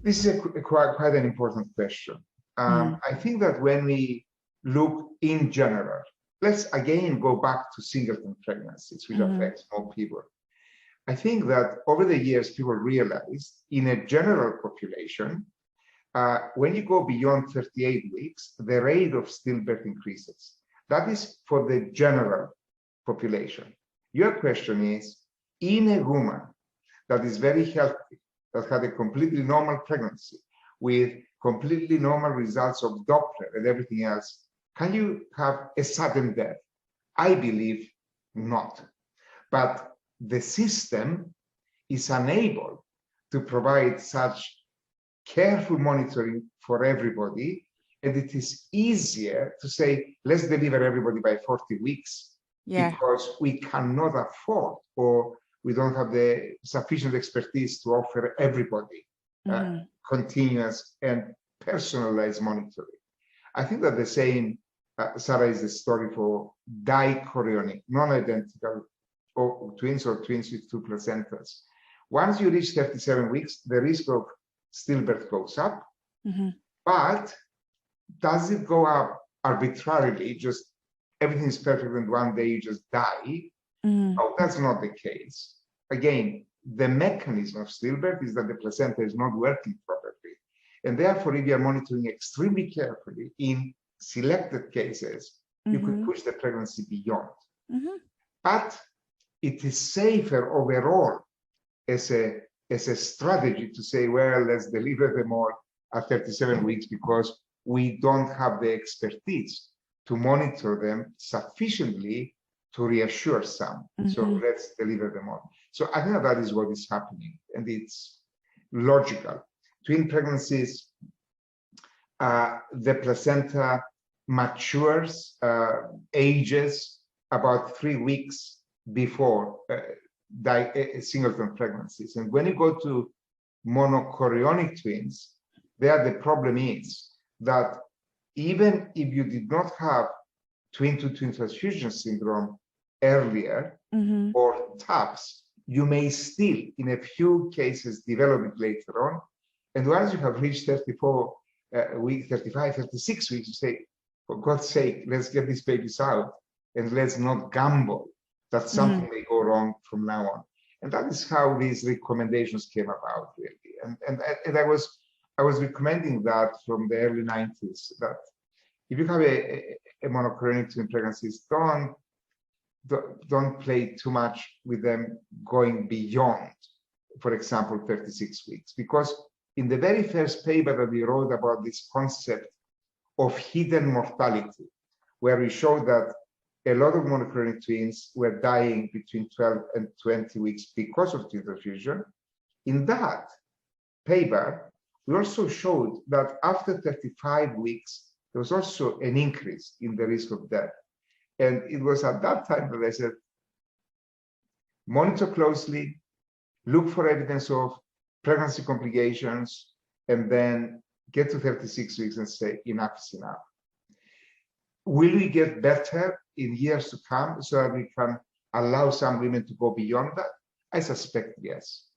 This is quite an important question. I think that when we look in general, let's again go back to singleton pregnancies, which affect more people. I think that over the years, people realized in a general population, when you go beyond 38 weeks, the rate of stillbirth increases. That is for the general population. Your question is, in a woman that is very healthy, that had a completely normal pregnancy with completely normal results of Doppler and everything else, can you have a sudden death? I believe not. But the system is unable to provide such careful monitoring for everybody, and it is easier to say, let's deliver everybody by 40 weeks, because we cannot afford, or we don't have the sufficient expertise to offer everybody continuous and personalized monitoring. I think that the same, Sarah, is the story for dichorionic, non-identical twins or twins with two placentas. Once you reach 37 weeks, the risk of stillbirth goes up, but does it go up arbitrarily, just everything is perfect and one day you just die? No, that's not the case. Again, the mechanism of stillbirth is that the placenta is not working properly. And therefore, if you are monitoring extremely carefully in selected cases, you could push the pregnancy beyond. But it is safer overall as a strategy to say, well, let's deliver them all at 37 weeks because we don't have the expertise to monitor them sufficiently to reassure some. So let's deliver them all. So I think that is what is happening, and it's logical. Twin pregnancies, the placenta matures, ages about 3 weeks before singleton pregnancies. And when you go to monochorionic twins, there the problem is that even if you did not have twin-to-twin transfusion syndrome earlier or TAPS, you may still, in a few cases, develop it later on. And once you have reached 34 weeks, 35, 36 weeks, you say, for God's sake, let's get these babies out and let's not gamble that something may go wrong from now on. And that is how these recommendations came about, really. And I was recommending that from the early 90s, that if you have a monochorionic twin pregnancies, don't play too much with them going beyond, for example, 36 weeks. Because in the very first paper that we wrote about this concept of hidden mortality, where we showed that a lot of monochorionic twins were dying between 12 and 20 weeks because of twin transfusion, in that paper, we also showed that after 35 weeks, there was also an increase in the risk of death. And it was at that time that I said, monitor closely, look for evidence of pregnancy complications, and then get to 36 weeks and say, enough is enough. Will we get better in years to come so that we can allow some women to go beyond that? I suspect yes.